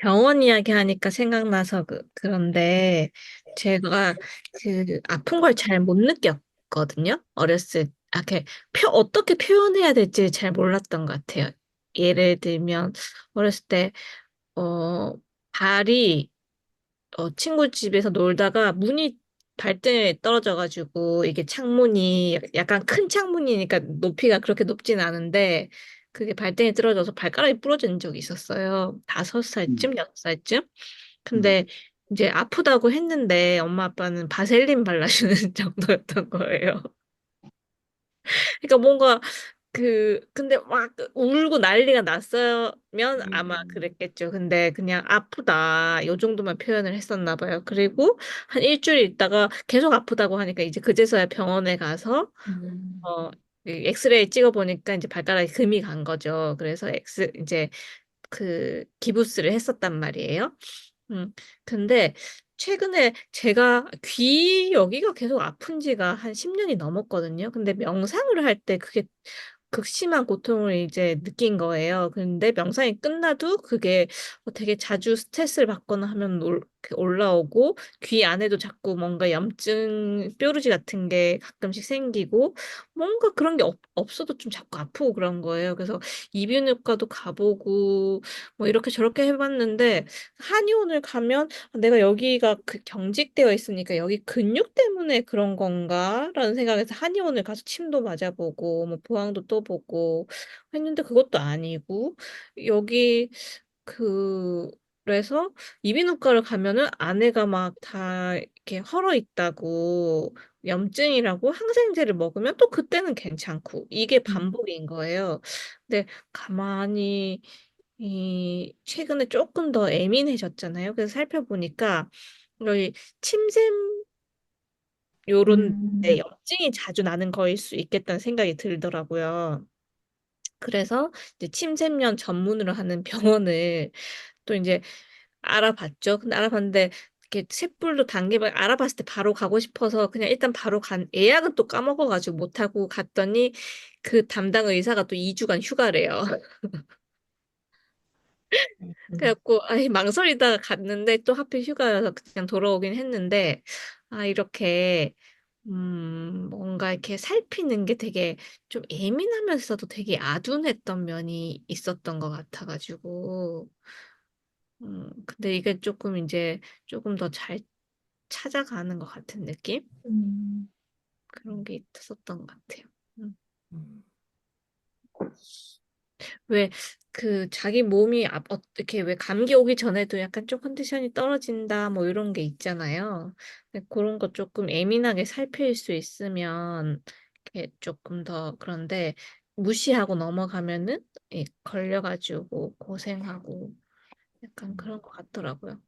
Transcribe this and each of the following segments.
병원 이야기 하니까 생각나서 그런데 제가 그 아픈 걸 잘 못 느꼈거든요. 어떻게 표현해야 될지 잘 몰랐던 것 같아요. 예를 들면 어렸을 때 어, 발이 친구 집에서 놀다가 문이 발등에 떨어져가지고 이게 창문이 약간 큰 창문이니까 높이가 그렇게 높진 않은데 그게 발등에 떨어져서 발가락이 부러진 적이 있었어요. 다섯 음, 살쯤, 여섯 살쯤. 음, 근데 이제 아프다고 했는데 엄마 아빠는 바셀린 발라주는 정도였던 거예요. 그러니까 뭔가 근데 막 울고 난리가 났으면 아마 그랬겠죠. 근데 그냥 아프다. 요 정도만 표현을 했었나 봐요. 그리고 한 일주일 있다가 계속 아프다고 하니까 이제 그제서야 병원에 가서, 어, 그 엑스레이 찍어보니까 이제 발가락에 금이 간 거죠. 그래서 이제 기부스를 했었단 말이에요. 음, 근데 최근에 제가 귀 여기가 계속 아픈 지가 한 10년이 넘었거든요. 근데 명상을 할 때 그게 극심한 고통을 이제 느낀 거예요. 근데 명상이 끝나도 그게 되게 자주 스트레스를 받거나 하면 올라오고 귀 안에도 자꾸 뭔가 염증, 뾰루지 같은 게 가끔씩 생기고 뭔가 그런 게 없어도 좀 자꾸 아프고 그런 거예요. 그래서 이비인후과도 가보고 뭐 이렇게 저렇게 해봤는데 한의원을 가면 내가 여기가 경직되어 있으니까 여기 근육 때문에 그런 건가? 라는 생각에서 한의원을 가서 침도 맞아보고 뭐 보항도 떠보고 했는데 그것도 아니고 여기 그래서 이비인후과를 가면은 안에가 막 다 이렇게 헐어 있다고 염증이라고 항생제를 먹으면 또 그때는 괜찮고 이게 반복인 거예요. 근데 가만히 최근에 조금 더 예민해졌잖아요. 그래서 살펴보니까 여기 침샘 요런 데 음, 염증이 자주 나는 거일 수 있겠다는 생각이 들더라고요. 그래서 이제 침샘염 전문으로 하는 병원을 또 이제 알아봤죠. 근데 알아봤는데 이렇게 셋불로 단계별 알아봤을 때 바로 가고 싶어서 그냥 일단 바로 예약은 또 까먹어가지고 못하고 갔더니 그 담당 의사가 또 2주간 휴가래요. 그래갖고 아이 망설이다가 갔는데 또 하필 휴가여서 그냥 돌아오긴 했는데 이렇게 뭔가 이렇게 살피는 게 되게 좀 예민하면서도 되게 아둔했던 면이 있었던 것 같아가지고 근데 이게 조금 이제 조금 더 잘 찾아가는 것 같은 느낌? 음, 그런 게 있었던 것 같아요. 음. 음. 왜 자기 몸이 어떻게 왜 감기 오기 전에도 약간 좀 컨디션이 떨어진다 뭐 이런 게 있잖아요. 근데 그런 거 조금 예민하게 살필 수 있으면 이렇게 조금 더 그런데 무시하고 넘어가면은 걸려가지고 고생하고 약간 그런 것 같더라고요.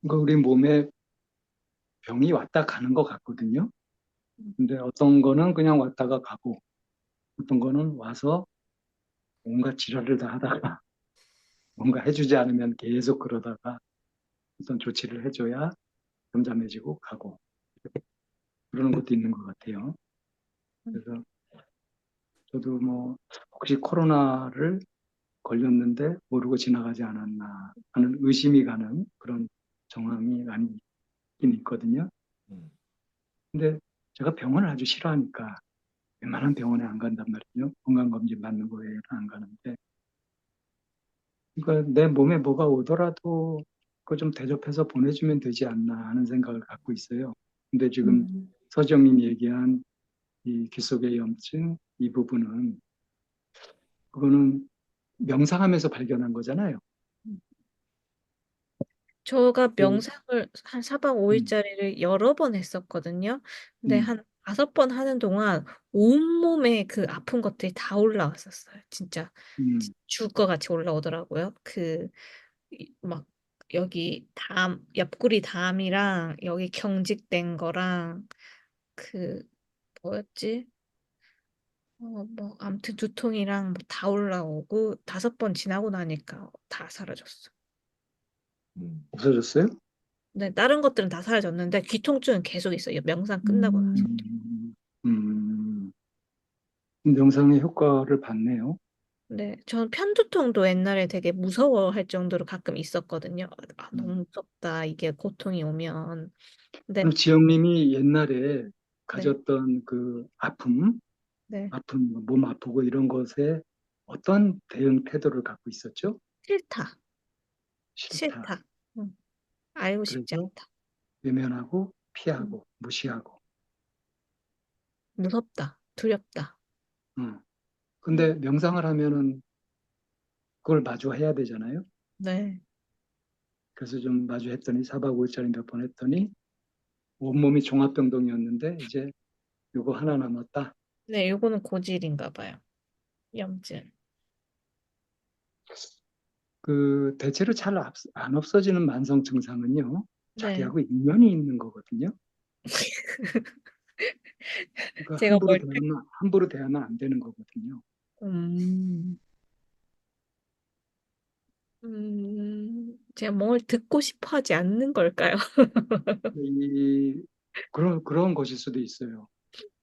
그러니까 우리 몸에 병이 왔다 가는 것 같거든요. 근데 어떤 거는 그냥 왔다가 가고, 어떤 거는 와서 뭔가 지랄을 다 하다가 뭔가 해주지 않으면 계속 그러다가 어떤 조치를 해줘야 잠잠해지고 가고 그러는 것도 있는 것 같아요. 음. 그래서 저도 뭐 혹시 코로나를 걸렸는데 모르고 지나가지 않았나 하는 의심이 가는 그런 정황이 많이 있긴 있거든요. 근데 제가 병원을 아주 싫어하니까 웬만한 병원에 안 간단 말이죠. 건강검진 받는 거에는 안 가는데. 그러니까 내 몸에 뭐가 오더라도 그거 좀 대접해서 보내주면 되지 않나 하는 생각을 갖고 있어요. 근데 지금 서정님 얘기한 이 귀 속의 염증 이 부분은 그거는 명상하면서 발견한 거잖아요. 제가 그, 명상을 한 4박 음, 5일짜리를 여러 번 했었거든요. 근데 음, 한 5번 하는 동안 온몸에 그 아픈 것들이 다 올라왔었어요. 진짜 음, 죽을 것 같이 올라오더라고요. 막 여기 옆구리 담이랑 여기 경직된 거랑 그 뭐였지? 뭐 아무튼 두통이랑 뭐 다 올라오고 5번 지나고 나니까 다 사라졌어. 없어졌어요? 네, 다른 것들은 다 사라졌는데 귀통증은 계속 있어요. 명상 끝나고 나서. 음, 음, 명상의 효과를 봤네요. 네, 저는 편두통도 옛날에 되게 무서워할 정도로 가끔 있었거든요. 아, 너무 음. 무섭다. 이게 고통이 오면. 근데, 그럼 지영님이 옛날에 네, 가졌던 그 네, 아픈 몸 아프고 이런 것에 어떤 대응 태도를 갖고 있었죠? 싫다. 싫다. 싫다. 알고 싶지 그래서 않다. 외면하고 음, 피하고 무시하고. 무섭다. 두렵다. 어. 음, 근데 명상을 하면은 그걸 마주해야 되잖아요. 네. 그래서 좀 마주했더니 4박 5일짜리 몇 번 했더니 온몸이 종합병동이었는데 이제 요거 하나 남았다. 네, 요거는 고질인가 봐요. 염증. 그 대체로 잘 안 없어지는 만성 증상은요. 네. 자기하고 인연이 있는 거거든요. 그러니까 제가 뭘, 함부로 대하면 안 되는 거거든요. 음, 제가 뭘 듣고 싶어 하지 않는 걸까요? 이 그런 것일 수도 있어요.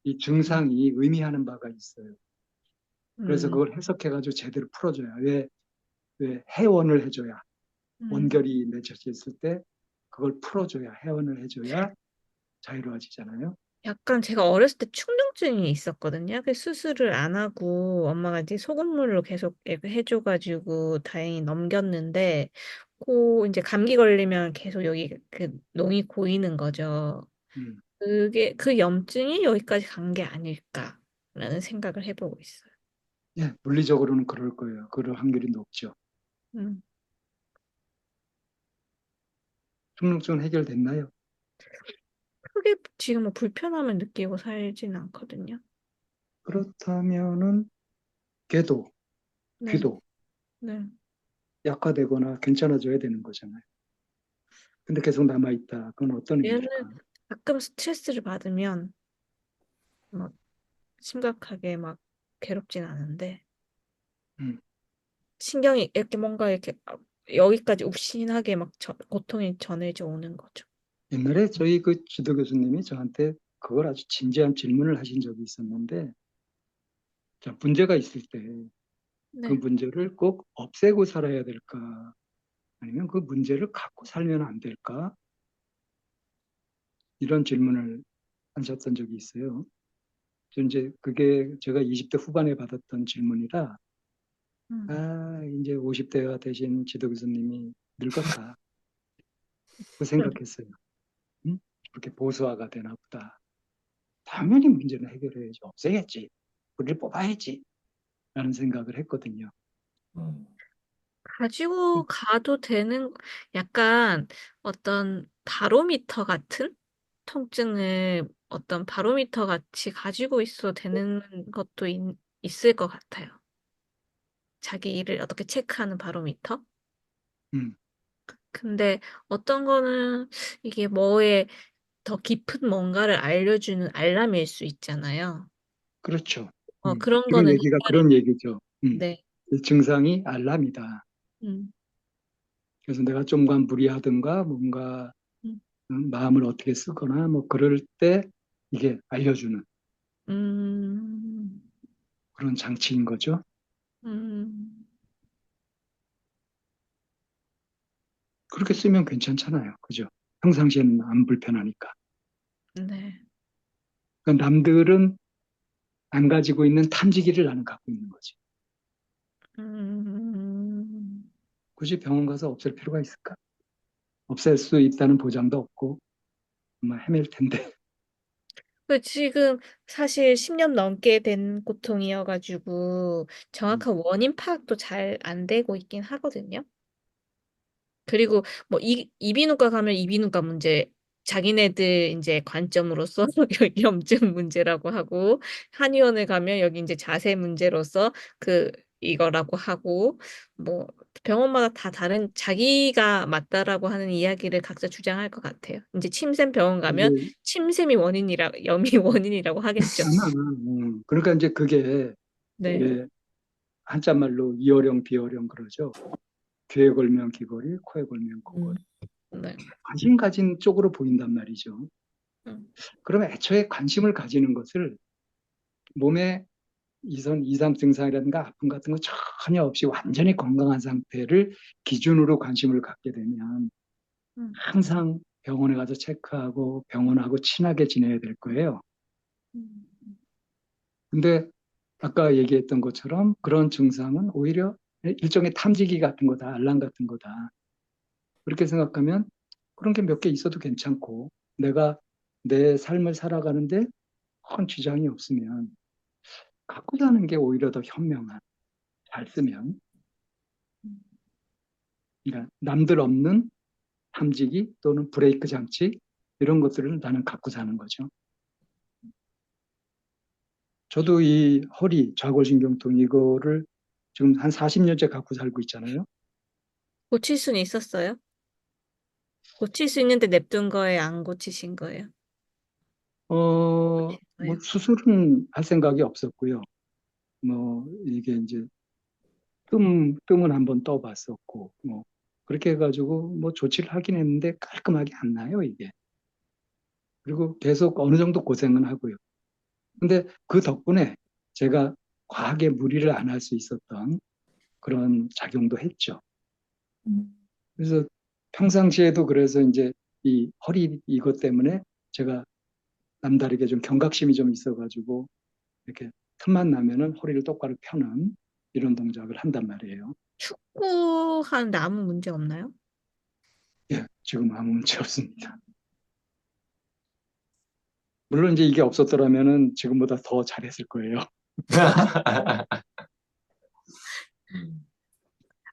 이 증상이 의미하는 바가 있어요. 그래서 음, 그걸 해석해가지고 제대로 풀어줘야 왜 해원을 해줘야 음. 원결이 맺혀져 있을 때 그걸 풀어줘야 해원을 해줘야 자유로워지잖아요. 약간 제가 어렸을 때 축농증이 있었거든요. 그 수술을 안 하고 엄마가 이제 소금물로 계속 이렇게 해줘가지고 다행히 넘겼는데, 고 이제 감기 걸리면 계속 여기 그 농이 고이는 거죠. 음. 그게 그 염증이 여기까지 간 게 아닐까라는 생각을 해보고 있어요. 예, 물리적으로는 그럴 거예요. 그럴 확률이 높죠. 음. 충농증은 해결됐나요? 크게 지금 뭐 불편함을 느끼고 살진 않거든요. 그렇다면은 걔도 네, 귀도 네. 약화되거나 괜찮아져야 되는 거잖아요. 근데 계속 남아있다. 그건 어떤 얘는 의미일까? 가끔 스트레스를 받으면 막 심각하게 막 괴롭진 않은데 음. 신경이 이렇게 뭔가 이렇게 여기까지 욱신하게 막 고통이 전해져 오는 거죠. 옛날에 저희 그 지도 교수님이 저한테 그걸 아주 진지한 질문을 하신 적이 있었는데, 자, 문제가 있을 때 그 네. 문제를 꼭 없애고 살아야 될까? 아니면 그 문제를 갖고 살면 안 될까? 이런 질문을 하셨던 적이 있어요. 저 이제 그게 제가 20대 후반에 받았던 질문이라, 음. 아, 이제 50대가 되신 지도 교수님이 늙었다. 그 생각했어요. 응? 그렇게 보수화가 되나 보다. 당연히 문제는 해결해야지. 없애야지. 우리를 뽑아야지. 라는 생각을 했거든요. 가지고 가도 되는 약간 어떤 바로미터 같은 통증을 어떤 바로미터 같이 가지고 있어도 되는 것도 있을 것 같아요. 자기 일을 어떻게 체크하는 바로미터? 음, 근데 어떤 거는 이게 뭐에 더 깊은 뭔가를 알려주는 알람일 수 있잖아요. 그렇죠. 그런 지금 거는 얘기가 그런 얘기죠. 네. 이 증상이 알람이다. 음, 그래서 내가 좀만 무리하든가 뭔가 음, 마음을 어떻게 쓰거나 뭐 그럴 때 이게 알려주는 음, 그런 장치인 거죠. 음, 그렇게 쓰면 괜찮잖아요. 그죠? 평상시에는 안 불편하니까. 네. 그러니까 남들은 안 가지고 있는 탐지기를 나는 갖고 있는 거지. 음. 굳이 병원 가서 없앨 필요가 있을까? 없앨 수 있다는 보장도 없고 정말 헤맬 텐데. 지금 사실 10년 넘게 된 고통이어가지고 음, 정확한 원인 파악도 잘 안 되고 있긴 하거든요. 그리고 뭐 이비인후과 가면 이비인후과 문제 자기네들 이제 관점으로서 염증 문제라고 하고 한의원을 가면 여기 이제 자세 문제로서 그 이거라고 하고 뭐 병원마다 다 다른 자기가 맞다라고 하는 이야기를 각자 주장할 것 같아요. 이제 침샘 병원 가면 이제 침샘이 원인이라 염이 원인이라고 하겠죠. 아마 그러니까 이제 그게 네. 예, 한자말로 이어령 비어령 그러죠. 귀에 걸면 귀걸이, 코에 걸면 코걸이. 음, 네. 관심 가진 쪽으로 보인단 말이죠. 음, 그러면 애초에 관심을 가지는 것을 몸에 이선 이상 증상이라든가 아픔 같은 거 전혀 없이 완전히 건강한 상태를 기준으로 관심을 갖게 되면 음, 항상 병원에 가서 체크하고 병원하고 친하게 지내야 될 거예요. 음, 근데 아까 얘기했던 것처럼 그런 증상은 오히려 일종의 탐지기 같은 거다, 알람 같은 거다. 그렇게 생각하면 그런 게 몇 개 있어도 괜찮고 내가 내 삶을 살아가는데 큰 지장이 없으면 갖고 사는 게 오히려 더 현명한, 잘 쓰면. 음. 그러니까 남들 없는 탐지기 또는 브레이크 장치 이런 것들을 나는 갖고 사는 거죠. 저도 이 허리 좌골신경통 이거를 지금 한 40년째 갖고 살고 있잖아요. 고칠 수는 있었어요? 고칠 수 있는데 냅둔 거예요? 안 고치신 거예요? 고친 뭐 거예요? 수술은 할 생각이 없었고요. 뭐 이게 이제 뜸은 한번 떠봤었고 뭐 그렇게 해가지고 뭐 조치를 하긴 했는데 깔끔하게 안 나요 이게. 그리고 계속 어느 정도 고생은 하고요. 근데 그 덕분에 제가 과하게 무리를 안 할 수 있었던 그런 작용도 했죠. 음. 그래서 평상시에도 그래서 이제 이 허리 이것 때문에 제가 남다르게 좀 경각심이 좀 있어가지고 이렇게 틈만 나면은 허리를 똑바로 펴는 이런 동작을 한단 말이에요. 축구하는데 아무 문제 없나요? 예, 지금 아무 문제 없습니다. 물론 이제 이게 없었더라면은 지금보다 더 잘했을 거예요. 음.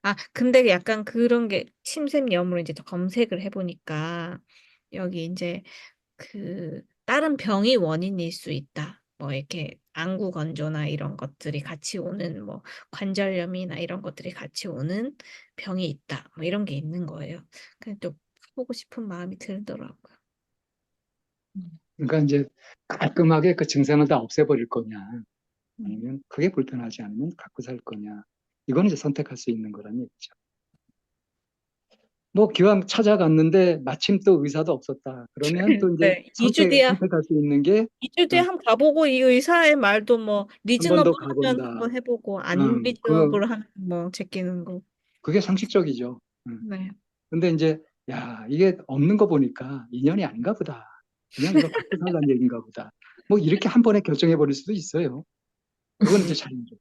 아, 근데 약간 그런 게 침샘염으로 이제 더 검색을 해보니까 여기 이제 그 다른 병이 원인일 수 있다. 뭐 이렇게 안구 건조나 이런 것들이 같이 오는 뭐 관절염이나 이런 것들이 같이 오는 병이 있다. 뭐 이런 게 있는 거예요. 근데 또 보고 싶은 마음이 들더라고요. 음. 그러니까 이제 깔끔하게 그 증상을 다 없애버릴 거냐, 음. 아니면 크게 불편하지 않으면 갖고 살 거냐. 이건 이제 선택할 수 있는 거라는 얘기죠. 뭐 기왕 찾아갔는데 마침 또 의사도 없었다. 그러면 또 이제 네, 2주 뒤에 선택할 수 있는 게 2주 뒤에 어, 한번 가보고 이 의사의 말도 뭐 한 번 더 리즈너블하면 가본다. 한번 해보고 안 리즈너블하면 뭐 제끼는 거. 그게 상식적이죠. 네. 근데 이제 야 이게 없는 거 보니까 인연이 아닌가 보다. 그냥 이거 갖고 살란 얘기인가 보다. 뭐 이렇게 한 번에 결정해 버릴 수도 있어요. 그건 이제 자유죠.